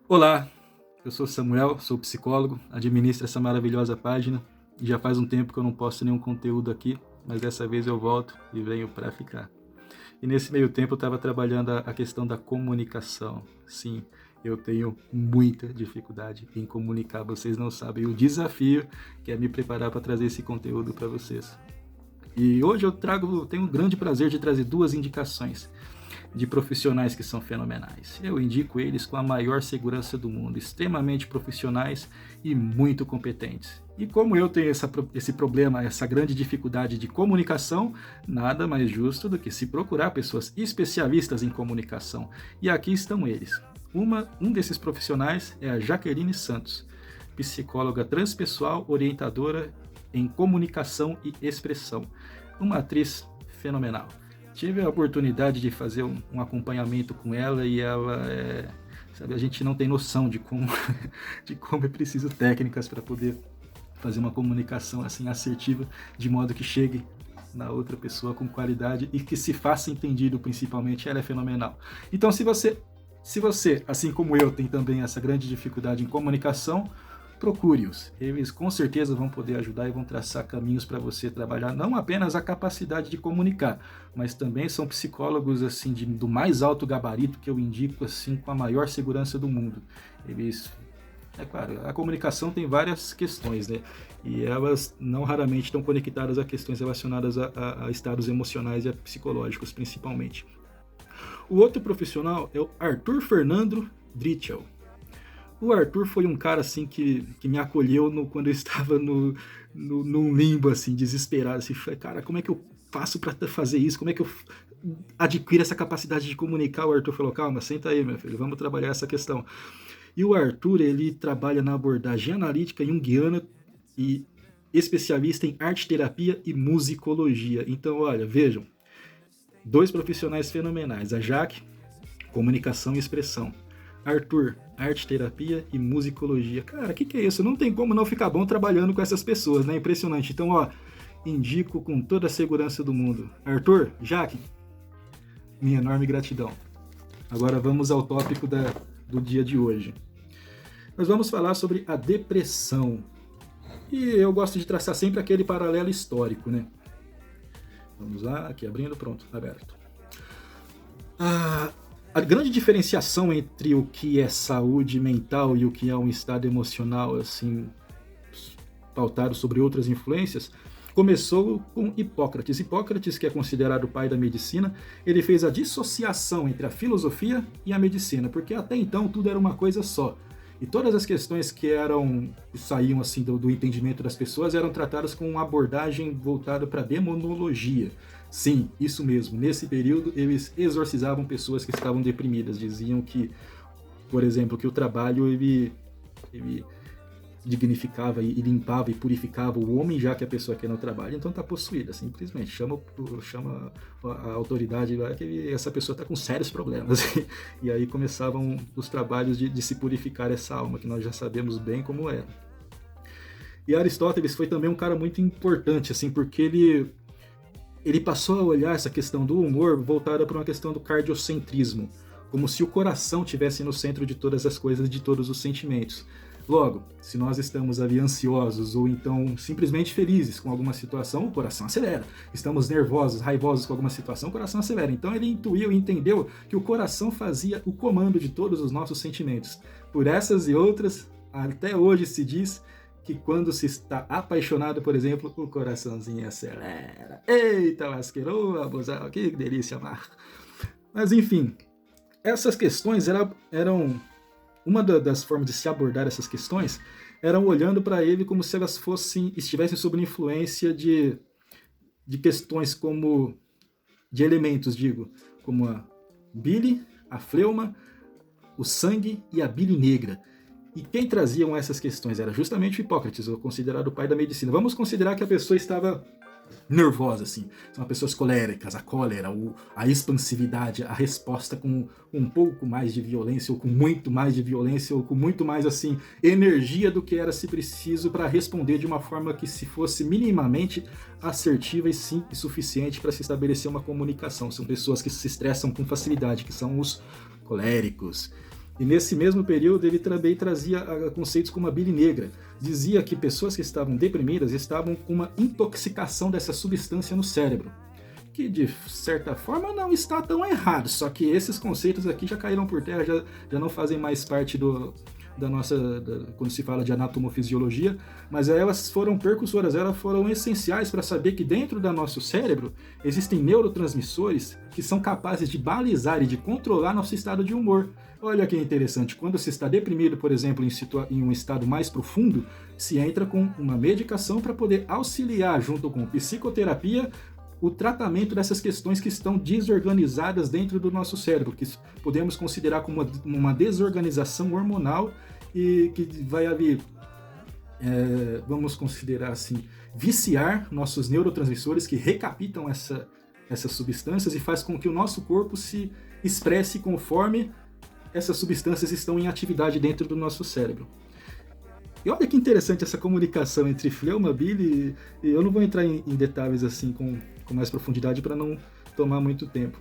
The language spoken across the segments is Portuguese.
Olá, eu sou Samuel, sou psicólogo, administro essa maravilhosa página e já faz um tempo que eu não posto nenhum conteúdo aqui, mas dessa vez eu volto e venho para ficar. E nesse meio tempo eu estava trabalhando a questão da comunicação. Sim, eu tenho muita dificuldade em comunicar, vocês não sabem o desafio que é me preparar para trazer esse conteúdo para vocês. E hoje tenho um grande prazer de trazer duas indicações de profissionais que são fenomenais. Eu indico eles com a maior segurança do mundo, extremamente profissionais e muito competentes. E como eu tenho esse problema, essa grande dificuldade de comunicação, nada mais justo do que se procurar pessoas especialistas em comunicação. E aqui estão eles. Um desses profissionais é a Jaqueline Santos, psicóloga transpessoal, orientadora em comunicação e expressão. Uma atriz fenomenal. Tive a oportunidade de fazer um acompanhamento com ela e ela sabe, a gente não tem noção de como, de como é preciso técnicas para poder fazer uma comunicação assim assertiva, de modo que chegue na outra pessoa com qualidade e que se faça entendido, principalmente. Ela é fenomenal. Então, se você, assim como eu, tem também essa grande dificuldade em comunicação, procure-os. Eles com certeza vão poder ajudar e vão traçar caminhos para você trabalhar não apenas a capacidade de comunicar, mas também são psicólogos assim do mais alto gabarito que eu indico assim com a maior segurança do mundo. Eles, é claro, a comunicação tem várias questões, né? E elas não raramente estão conectadas a questões relacionadas a estados emocionais e a psicológicos principalmente. O outro profissional é o Arthur Fernando Dritchell. O Arthur foi um cara assim que me acolheu quando eu estava num limbo assim, desesperado. Assim, falei, cara, como é que eu faço para fazer isso? Como é que eu adquiro essa capacidade de comunicar? O Arthur falou, calma, senta aí, meu filho, vamos trabalhar essa questão. E o Arthur, ele trabalha na abordagem analítica junguiana e especialista em arte-terapia e musicologia. Então, olha, vejam, dois profissionais fenomenais, a Jaque, comunicação e expressão. Arthur, arte-terapia e musicologia. Cara, o que é isso? Não tem como não ficar bom trabalhando com essas pessoas, né? Impressionante. Então, ó, indico com toda a segurança do mundo. Arthur, Jaque, minha enorme gratidão. Agora vamos ao tópico do dia de hoje. Nós vamos falar sobre a depressão. E eu gosto de traçar sempre aquele paralelo histórico, né? Vamos lá, aqui abrindo, pronto, aberto. A grande diferenciação entre o que é saúde mental e o que é um estado emocional, assim, pautado sobre outras influências, começou com Hipócrates. Hipócrates, que é considerado o pai da medicina, ele fez a dissociação entre a filosofia e a medicina, porque até então tudo era uma coisa só. E todas as questões que saíam assim do entendimento das pessoas eram tratadas com uma abordagem voltada para a demonologia. Sim, isso mesmo. Nesse período, eles exorcizavam pessoas que estavam deprimidas. Diziam que, por exemplo, que o trabalho ele dignificava e limpava e purificava o homem, já que a pessoa quer no trabalho, então está possuída, simplesmente. Chama a autoridade lá que essa pessoa está com sérios problemas. E aí começavam os trabalhos de se purificar essa alma, que nós já sabemos bem como é. E Aristóteles foi também um cara muito importante, assim, porque ele passou a olhar essa questão do humor voltada para uma questão do cardiocentrismo, como se o coração estivesse no centro de todas as coisas, de todos os sentimentos. Logo, se nós estamos ali ansiosos ou então simplesmente felizes com alguma situação, o coração acelera. Estamos nervosos, raivosos com alguma situação, o coração acelera. Então ele intuiu e entendeu que o coração fazia o comando de todos os nossos sentimentos. Por essas e outras, até hoje se diz que quando se está apaixonado, por exemplo, o coraçãozinho acelera. Eita, lasqueiro, abusar, que delícia amar. Mas enfim, essas questões eram uma das formas de se abordar essas questões eram olhando para ele como se elas estivessem sob influência de questões como de elementos, como a bile, a fleuma, o sangue e a bile negra. E quem traziam essas questões era justamente o Hipócrates, considerado o pai da medicina. Vamos considerar que a pessoa estava nervosa, assim. São pessoas coléricas, a cólera, a expansividade, a resposta com um pouco mais de violência, ou com muito mais de violência, ou com muito mais, assim, energia do que era se preciso para responder de uma forma que se fosse minimamente assertiva e sim suficiente para se estabelecer uma comunicação. São pessoas que se estressam com facilidade, que são os coléricos. E nesse mesmo período ele também trazia conceitos como a bile negra. Dizia que pessoas que estavam deprimidas estavam com uma intoxicação dessa substância no cérebro, que de certa forma não está tão errado, só que esses conceitos aqui já caíram por terra, já não fazem mais parte quando se fala de anatomofisiologia, mas elas foram percussoras, elas foram essenciais para saber que dentro do nosso cérebro existem neurotransmissores que são capazes de balizar e de controlar nosso estado de humor. Olha que interessante, quando se está deprimido, por exemplo, em um estado mais profundo, se entra com uma medicação para poder auxiliar, junto com psicoterapia, o tratamento dessas questões que estão desorganizadas dentro do nosso cérebro, que podemos considerar como uma desorganização hormonal e que vai haver, vamos considerar assim, viciar nossos neurotransmissores que recapitam essas substâncias e faz com que o nosso corpo se expresse conforme essas substâncias estão em atividade dentro do nosso cérebro. E olha que interessante essa comunicação entre fleuma, bile, e eu não vou entrar em detalhes assim com mais profundidade para não tomar muito tempo.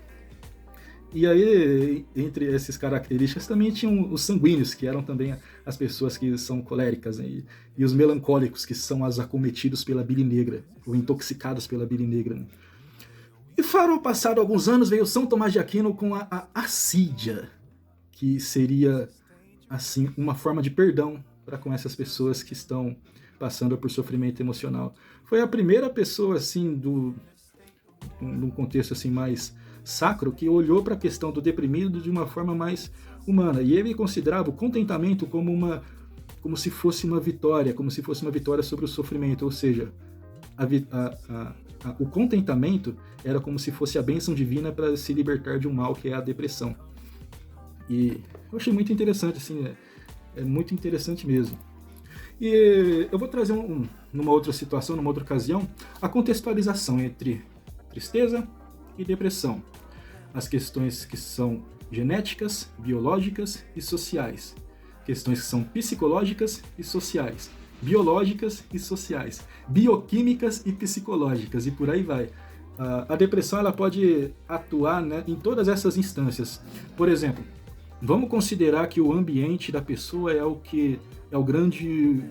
E aí, entre essas características, também tinham os sanguíneos, que eram também as pessoas que são coléricas, né? E os melancólicos, que são as acometidos pela bile negra, ou intoxicados pela bile negra. Né? E foram passados alguns anos, veio São Tomás de Aquino com a assídia, que seria, assim, uma forma de perdão para com essas pessoas que estão passando por sofrimento emocional. Foi a primeira pessoa, assim, num contexto assim mais sacro, que olhou para a questão do deprimido de uma forma mais humana. E ele considerava o contentamento como se fosse uma vitória, sobre o sofrimento. Ou seja, o contentamento era como se fosse a bênção divina para se libertar de um mal que é a depressão. E eu achei muito interessante, assim, é muito interessante mesmo. E eu vou trazer numa outra situação, numa outra ocasião, a contextualização entre tristeza e depressão. As questões que são genéticas, biológicas e sociais. Questões que são psicológicas e sociais. Biológicas e sociais. Bioquímicas e psicológicas, e por aí vai. A depressão ela pode atuar, né, em todas essas instâncias. Por exemplo, vamos considerar que o ambiente da pessoa é o grande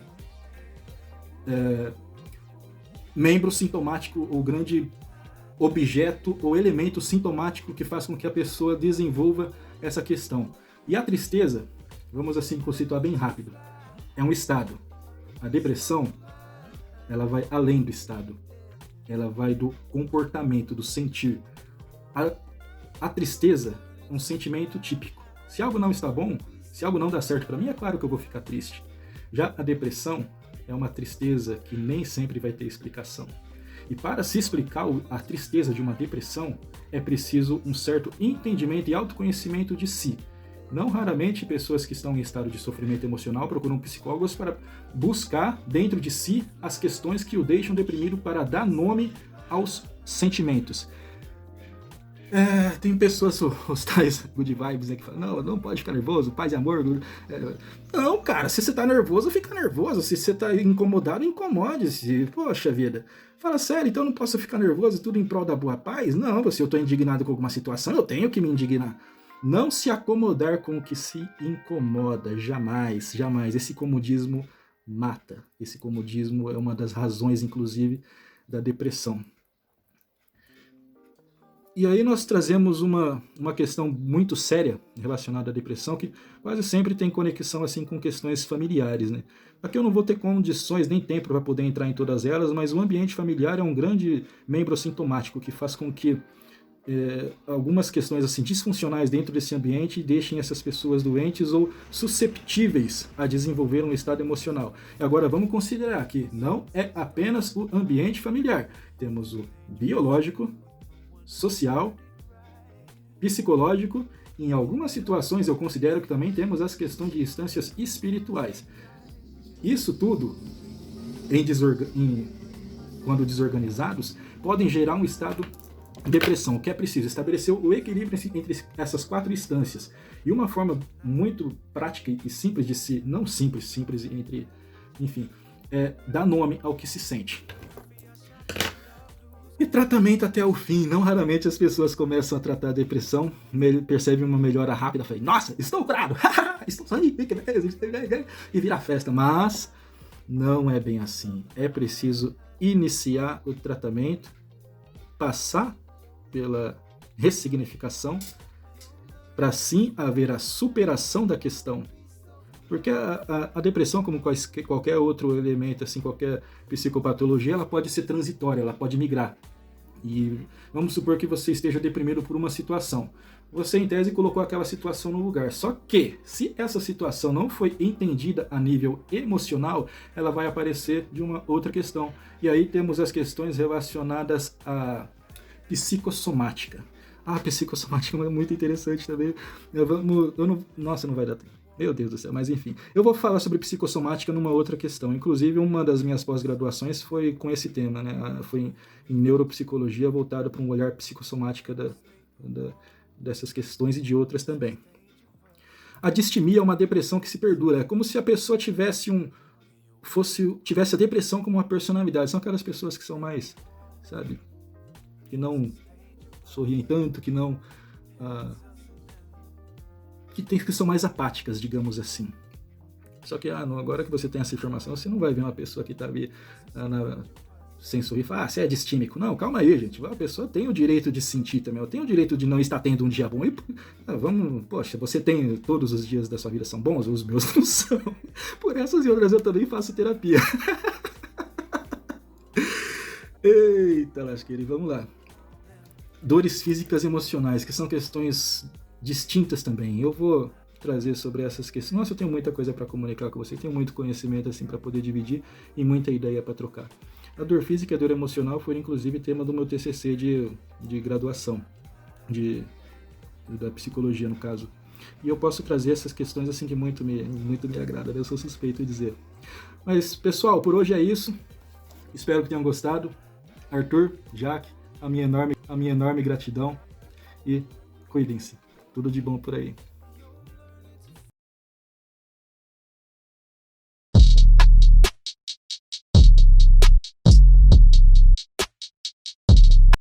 membro sintomático, o grande objeto ou elemento sintomático que faz com que a pessoa desenvolva essa questão. E a tristeza, vamos assim conceituar bem rápido, é um estado. A depressão, ela vai além do estado. Ela vai do comportamento, do sentir. A tristeza é um sentimento típico. Se algo não está bom, se algo não dá certo para mim, é claro que eu vou ficar triste. Já a depressão é uma tristeza que nem sempre vai ter explicação. E para se explicar a tristeza de uma depressão, é preciso um certo entendimento e autoconhecimento de si. Não raramente pessoas que estão em estado de sofrimento emocional procuram psicólogos para buscar dentro de si as questões que o deixam deprimido para dar nome aos sentimentos. Tem pessoas, os tais good vibes, né, que falam, não pode ficar nervoso, paz e amor. Não, cara, se você tá nervoso, fica nervoso. Se você tá incomodado, incomode-se. Poxa vida, fala sério, então eu não posso ficar nervoso, tudo em prol da boa paz? Não, se eu tô indignado com alguma situação, eu tenho que me indignar. Não se acomodar com o que se incomoda, jamais, jamais. Esse comodismo mata. Esse comodismo é uma das razões, inclusive, da depressão. E aí nós trazemos uma questão muito séria relacionada à depressão, que quase sempre tem conexão assim com questões familiares, né? Aqui eu não vou ter condições nem tempo para poder entrar em todas elas, mas o ambiente familiar é um grande membro sintomático que faz com que algumas questões assim disfuncionais dentro desse ambiente deixem essas pessoas doentes ou susceptíveis a desenvolver um estado emocional. E agora vamos considerar que não é apenas o ambiente familiar. Temos o biológico, social, psicológico, e em algumas situações eu considero que também temos as questões de instâncias espirituais. Isso tudo, quando desorganizados, podem gerar um estado de depressão. O que é preciso? Estabelecer o equilíbrio entre essas quatro instâncias. E uma forma muito prática e simples de se... Não simples entre... Enfim, dar nome ao que se sente. E tratamento até o fim. Não raramente as pessoas começam a tratar a depressão, percebem uma melhora rápida, falam, nossa, estou curado, estou saindo, e vira festa. Mas não é bem assim. É preciso iniciar o tratamento, passar pela ressignificação, para sim haver a superação da questão. Porque a depressão, como qualquer outro elemento, assim, qualquer psicopatologia, ela pode ser transitória, ela pode migrar. E vamos supor que você esteja deprimido por uma situação. Você, em tese, colocou aquela situação no lugar. Só que, se essa situação não foi entendida a nível emocional, ela vai aparecer de uma outra questão. E aí temos as questões relacionadas à psicossomática. A psicossomática é muito interessante também. Nossa, não vai dar tempo. Meu Deus do céu, mas enfim. Eu vou falar sobre psicossomática numa outra questão. Inclusive, uma das minhas pós-graduações foi com esse tema, né? Foi em neuropsicologia, voltada para um olhar psicossomática dessas questões e de outras também. A distimia é uma depressão que se perdura. É como se a pessoa tivesse a depressão como uma personalidade. São aquelas pessoas que são mais, sabe, que não sorriem tanto, que não... que são mais apáticas, digamos assim. Só que agora que você tem essa informação, você não vai ver uma pessoa que está ali sem sorrir e falar, você é distímico. Não, calma aí, gente. A pessoa tem o direito de sentir também. Eu tenho o direito de não estar tendo um dia bom. Poxa, você tem todos os dias da sua vida são bons, os meus não são. Por essas e outras eu também faço terapia. Eita, lasqueira, e vamos lá. Dores físicas e emocionais, que são questões distintas também. Eu vou trazer sobre essas questões. Nossa, eu tenho muita coisa para comunicar com você, tenho muito conhecimento assim para poder dividir e muita ideia para trocar. A dor física e a dor emocional foram inclusive tema do meu TCC de graduação, da psicologia no caso. E eu posso trazer essas questões assim que muito me agrada, eu sou suspeito de dizer. Mas pessoal, por hoje é isso. Espero que tenham gostado. Arthur, Jaque, a minha enorme gratidão e cuidem-se. Tudo de bom por aí.